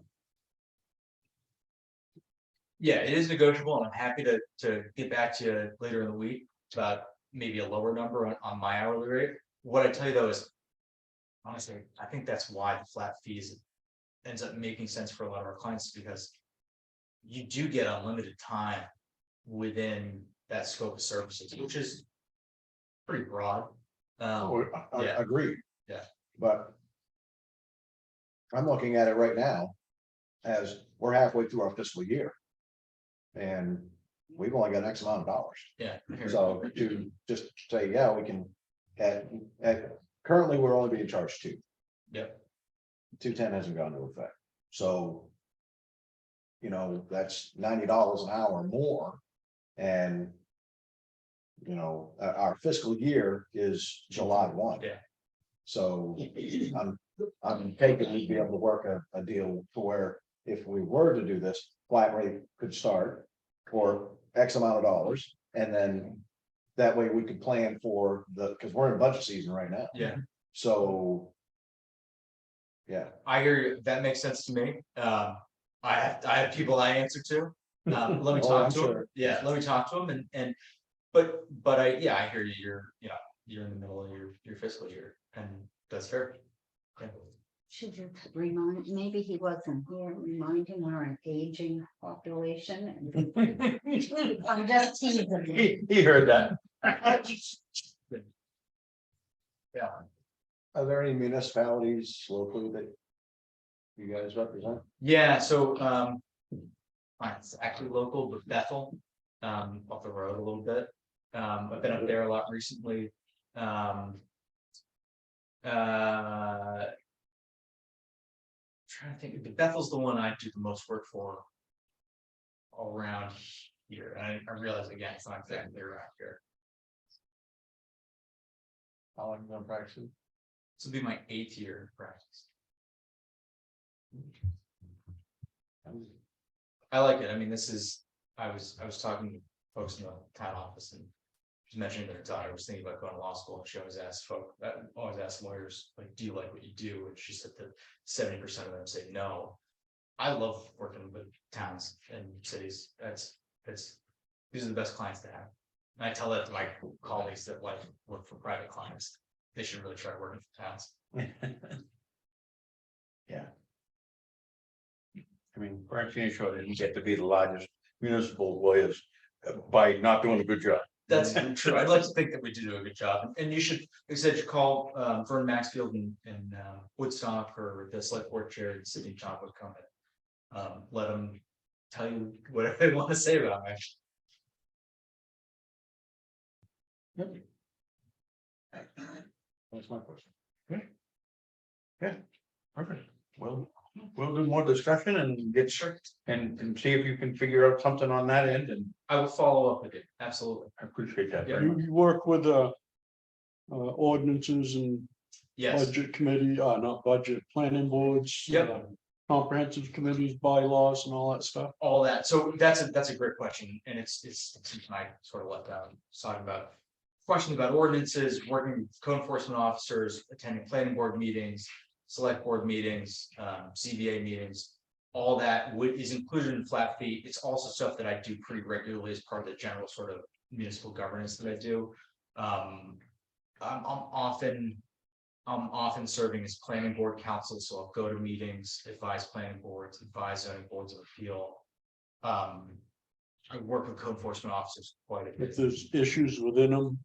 Speaker 11: Yeah, it is negotiable, and I'm happy to get back to you later in the week about maybe a lower number on my hourly rate. What I tell you though is, honestly, I think that's why the flat fees ends up making sense for a lot of our clients, because you do get unlimited time within that scope of services, which is pretty broad.
Speaker 2: I
Speaker 11: yeah.
Speaker 2: agree.
Speaker 11: Yeah.
Speaker 2: But. I'm looking at it right now. As we're halfway through our fiscal year. And we've only got X amount of dollars.
Speaker 11: Yeah.
Speaker 2: So to just say, yeah, we can, currently, we're only being charged 2.
Speaker 11: Yep.
Speaker 2: 210 hasn't gone into effect, so. You know, that's $90 an hour more, and. You know, our fiscal year is July 1.
Speaker 11: Yeah.
Speaker 2: So I'm taking we'd be able to work a deal to where if we were to do this, flat rate could start for X amount of dollars, and then that way we could plan for because we're in budget season right now.
Speaker 11: Yeah.
Speaker 2: So. Yeah.
Speaker 11: I hear you. That makes sense to me. I have people I answer to. Let me
Speaker 2: Oh,
Speaker 11: talk
Speaker 2: I'm
Speaker 11: to them.
Speaker 2: sure.
Speaker 11: Yeah, let me talk to them but I hear you. You're in the middle of your fiscal year, and that's fair. Yeah.
Speaker 5: Should you remind, maybe he wasn't here, remind him we're an aging population. I'm just teasing.
Speaker 1: He heard that.
Speaker 11: Yeah.
Speaker 2: Are there any municipalities locally that you guys represent?
Speaker 11: Yeah. So it's actually local, but Bethel, up the road a little bit. I've been up there a lot recently. Trying to think, but Bethel's the one I do the most work for around here. And I realize again, it's not exactly around here.
Speaker 2: How long have you been practicing?
Speaker 11: This will be my 8th year of practice. I like it. I mean, I was talking to folks in the town office, and she mentioned their daughter was thinking about going to law school, and she always asks lawyers, like, do you like what you do? And she said that 70% of them say no. I love working with towns and cities. These are the best clients to have. And I tell that to my colleagues that like work for private clients. They should really try working for towns.
Speaker 2: Yeah.
Speaker 1: I mean, Frank Shore didn't get to be the largest municipal lawyers by not doing a good job.
Speaker 11: That's true. I'd like to think that we do a good job, and you should, like I said, you call Vern Maxfield and Woodstock, or the select board chair, Sydney John would come and let them tell you whatever they want to say about me.
Speaker 2: That's my question.
Speaker 1: Perfect. Well, we'll do more discussion and get and see if you can figure out something on that end, and
Speaker 11: I will follow up with it. Absolutely.
Speaker 1: I appreciate that
Speaker 11: Yeah.
Speaker 1: very much.
Speaker 7: You work with ordinances and
Speaker 11: Yes.
Speaker 7: budget committee, not budget, planning boards.
Speaker 11: Yep.
Speaker 7: Comprehensive committees, bylaws and all that stuff.
Speaker 11: All that. So that's a great question, and it's something I sort of left out. Talking about questions about ordinances, working with code enforcement officers, attending planning board meetings, select board meetings, CBA meetings. All that is included in flat fee. It's also stuff that I do pretty regularly as part of the general sort of municipal governance that I do. I'm often serving as planning board counsel, so I'll go to meetings, advise planning boards, advise zoning boards of appeal. I work with code enforcement officers quite a bit.
Speaker 7: If there's issues within them.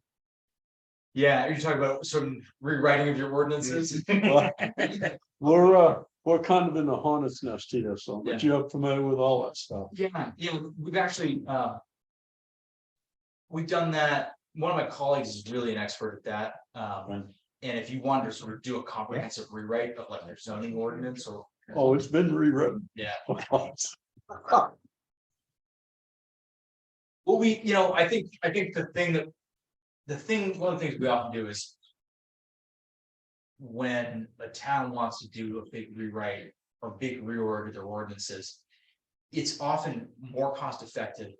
Speaker 11: Yeah, are you talking about some rewriting of your ordinances?
Speaker 7: We're kind of in the hornet's nest here, so but you're familiar with all that stuff.
Speaker 11: Yeah, we've actually we've done that. One of my colleagues is really an expert at that. And if you wanted to sort of do a comprehensive rewrite of like their zoning ordinance or.
Speaker 7: Oh, it's been rewritten.
Speaker 11: Yeah. Well, I think one of the things we often do is. When a town wants to do a big rewrite or big reorg of their ordinances. It's often more cost effective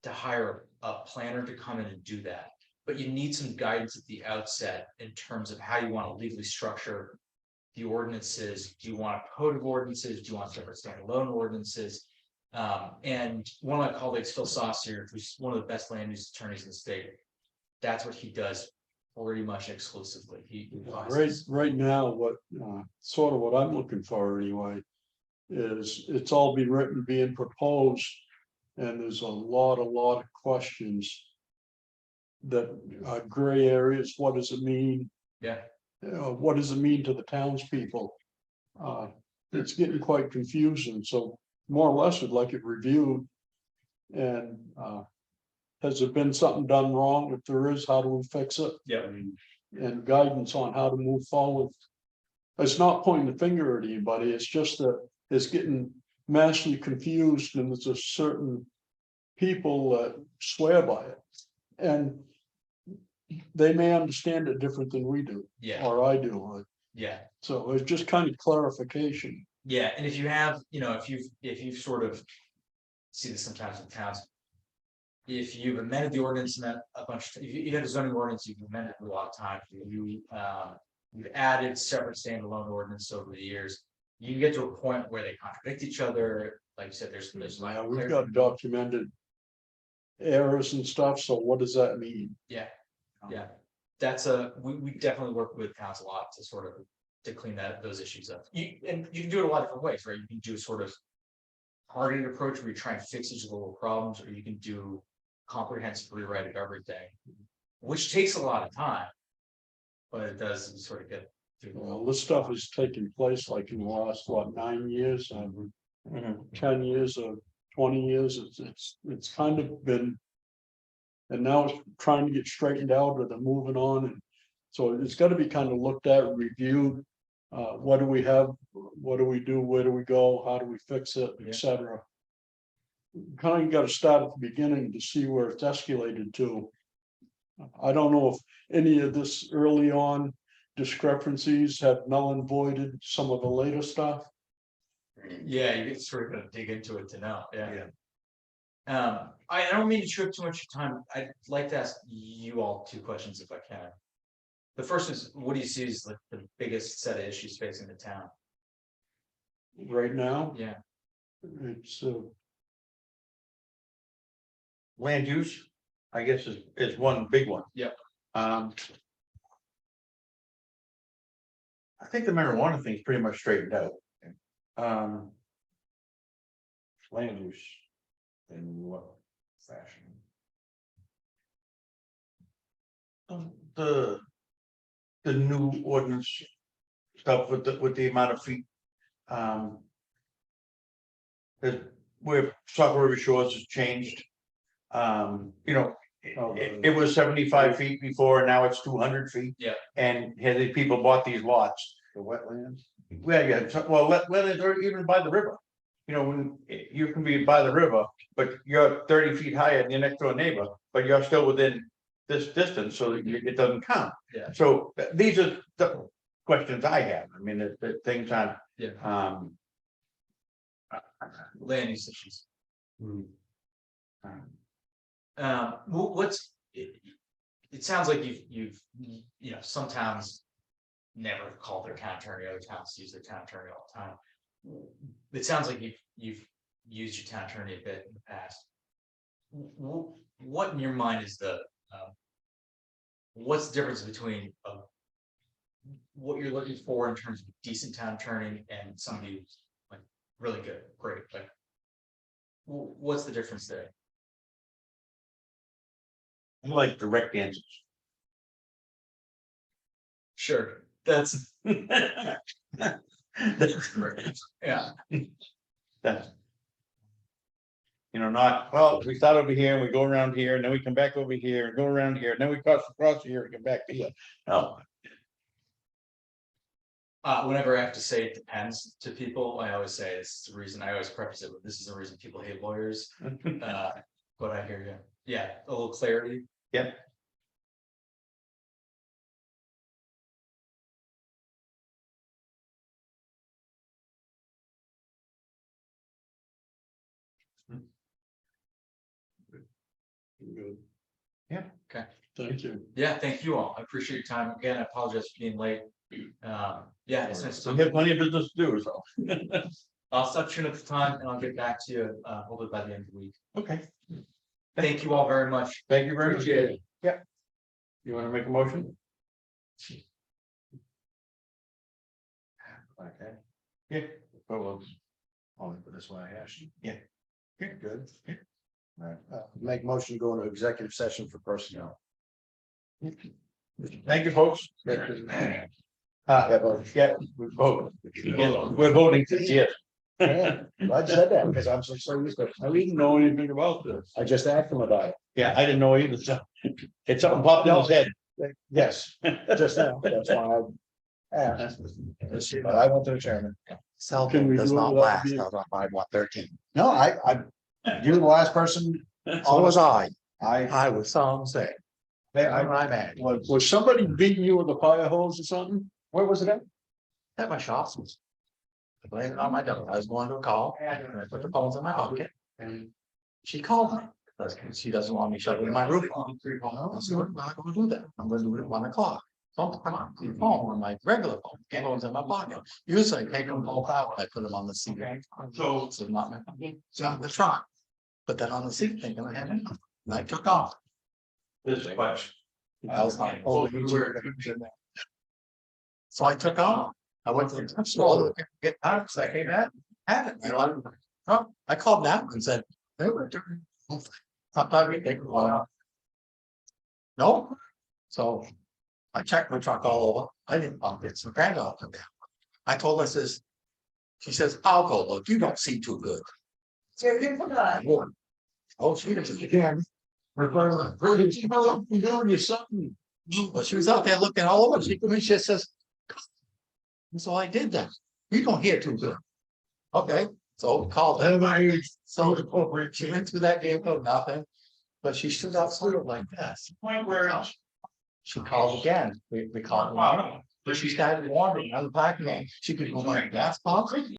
Speaker 11: to hire a planner to come in and do that. But you need some guidance at the outset in terms of how you want to legally structure the ordinances. Do you want a code of ordinances? Do you want separate standalone ordinances? And one of my colleagues, Phil Saucier, who's one of the best land use attorneys in the state, that's what he does pretty much exclusively.
Speaker 7: Right now, what sort of what I'm looking for anyway. Is it's all been written, being proposed, and there's a lot of questions. That are gray areas. What does it mean?
Speaker 11: Yeah.
Speaker 7: What does it mean to the townspeople? It's getting quite confusing, so more or less would like it reviewed. And has there been something done wrong? If there is, how do we fix it?
Speaker 11: Yeah.
Speaker 7: And guidance on how to move forward. It's not pointing the finger at anybody, it's just that it's getting massively confused, and there's a certain people that swear by it. And they may understand it different than we do.
Speaker 11: Yeah.
Speaker 7: Or I do.
Speaker 11: Yeah.
Speaker 7: So it's just kind of clarification.
Speaker 11: Yeah, and if you have, if you've sort of see this sometimes in towns. If you've amended the ordinance and that a bunch, if you had a zoning ordinance, you've amended it a lot of times. You've added separate standalone ordinance over the years. You can get to a point where they contradict each other. Like you said, there's
Speaker 7: Yeah, we've got documented errors and stuff. So what does that mean?
Speaker 11: Yeah, yeah. We definitely work with towns a lot to sort of to clean those issues up. You can do it a lot of different ways, right? You can do sort of targeted approach where you try and fix each of the little problems, or you can do comprehensive rewrite of everything, which takes a lot of time, but it does sort of get through.
Speaker 7: Well, this stuff has taken place like in the last 9 years, 10 years, or 20 years. It's kind of been, and now it's trying to get straightened out, or they're moving on, and so it's got to be kind of looked at, reviewed. What do we have? What do we do? Where do we go? How do we fix it, etc. Kind of got to start at the beginning to see where it's escalated to. I don't know if any of this early on discrepancies have null and voided some of the later stuff.
Speaker 11: Yeah, you get sort of dig into it to know. Yeah. I don't mean to chew up too much time. I'd like to ask you all 2 questions if I can. The first is, what do you see as like the biggest set of issues facing the town
Speaker 7: Right now?
Speaker 11: Yeah.
Speaker 7: It's
Speaker 1: Land use, I guess, is one big one.
Speaker 11: Yep.
Speaker 1: I think the marijuana thing's pretty much straightened out.
Speaker 2: Land use. In what fashion?
Speaker 1: The new ordinance stuff with the amount of feet. Where Saco River Shores has changed. It was 75 feet before, and now it's 200 feet.
Speaker 11: Yeah.
Speaker 1: And had the people bought these lots.
Speaker 2: The wetlands?
Speaker 1: Well, yeah, wetlands or even by the river. When you can be by the river, but you're 30 feet higher than your next door neighbor, but you're still within this distance, so that it doesn't count.
Speaker 11: Yeah.
Speaker 1: So these are the questions I have. I mean, the things on.
Speaker 11: Yeah. Land use issues. It sounds like you've some towns never called their town attorney, other towns use their town attorney all the time. It sounds like you've used your town attorney a bit in the past. What in your mind is what's the difference between what you're looking for in terms of a decent town attorney and somebody who's like really good, great? Like, what's the difference there?
Speaker 1: I like direct answers.
Speaker 11: Sure, that's
Speaker 1: That's
Speaker 11: great. Yeah.
Speaker 1: That's. Not, well, we start over here and we go around here, and then we come back over here and go around here, and then we cross here and come back to here. No.
Speaker 11: Whenever I have to say it depends to people, I always say it's the reason, I always preface it with, this is the reason people hate lawyers. But I hear you. Yeah, a little clarity.
Speaker 1: Yep.
Speaker 7: Thank you.
Speaker 11: Yeah, thank you all. I appreciate your time. Again, I apologize for being late. Yeah, it's nice
Speaker 1: We
Speaker 11: to.
Speaker 1: have plenty of business to do, so.
Speaker 11: I'll stop shooting at the time and I'll get back to you, hopefully by the end of the week.
Speaker 1: Okay,
Speaker 11: Thank you all very much.
Speaker 1: thank you very much.
Speaker 11: Appreciate it.
Speaker 1: Yep. You wanna make a motion?
Speaker 2: Okay,
Speaker 1: Yeah. Oh, well,
Speaker 2: only for this one I asked you.
Speaker 1: Yeah.
Speaker 2: Good. All right, make motion to go into executive session for personnel.
Speaker 1: thank you, folks.
Speaker 2: Yeah,
Speaker 1: Yeah, we vote. We're voting to, yes.
Speaker 2: yeah, I said that because I'm so used to,
Speaker 7: I didn't know anything about this.
Speaker 2: I just asked him about it.
Speaker 1: Yeah, I didn't know either, so. It's something popped in his head.
Speaker 2: Yes, just now, that's why I asked. But I went to the chairman.
Speaker 7: Cell phone does not last.
Speaker 2: By 1:13. No, you were the last person. So was I. I was some say. I'm mad.
Speaker 7: Was somebody beating you with a fire hose or something?
Speaker 2: Where was it at?
Speaker 6: At my shop. I blamed it on my dog. I was going to a call, and I put the phones in my pocket, and she called me. Because she doesn't want me shoving my roof on. I said, I'm not gonna do that. I'm gonna do it at 1 o'clock. Don't come on the phone on my regular phone. Get phones in my pocket. Usually I take them both out. I put them on the seat. So it's not my, it's not the truck. But then on the seat thinking I had it, and I took off.
Speaker 1: This is much.
Speaker 6: I was like, oh, so I took off. I went to the store to get out, so I came back, had it. You know, I called them and said, they were doing. Sometimes they go out. No, so I checked my truck all over. I didn't bump it. So granddaughter come down. I told her, says, she says, I'll go look. You don't see too good. Oh, she doesn't again.
Speaker 7: Doing you something.
Speaker 6: Well, she was out there looking all over. She just says. And so I did that. You don't hear too good. Okay, so we called her. So she went through that vehicle, nothing. But she stood outside like this.
Speaker 1: Point where.
Speaker 6: She called again. We called her out. But she started wandering on the parking lot. She could go by the gas pump.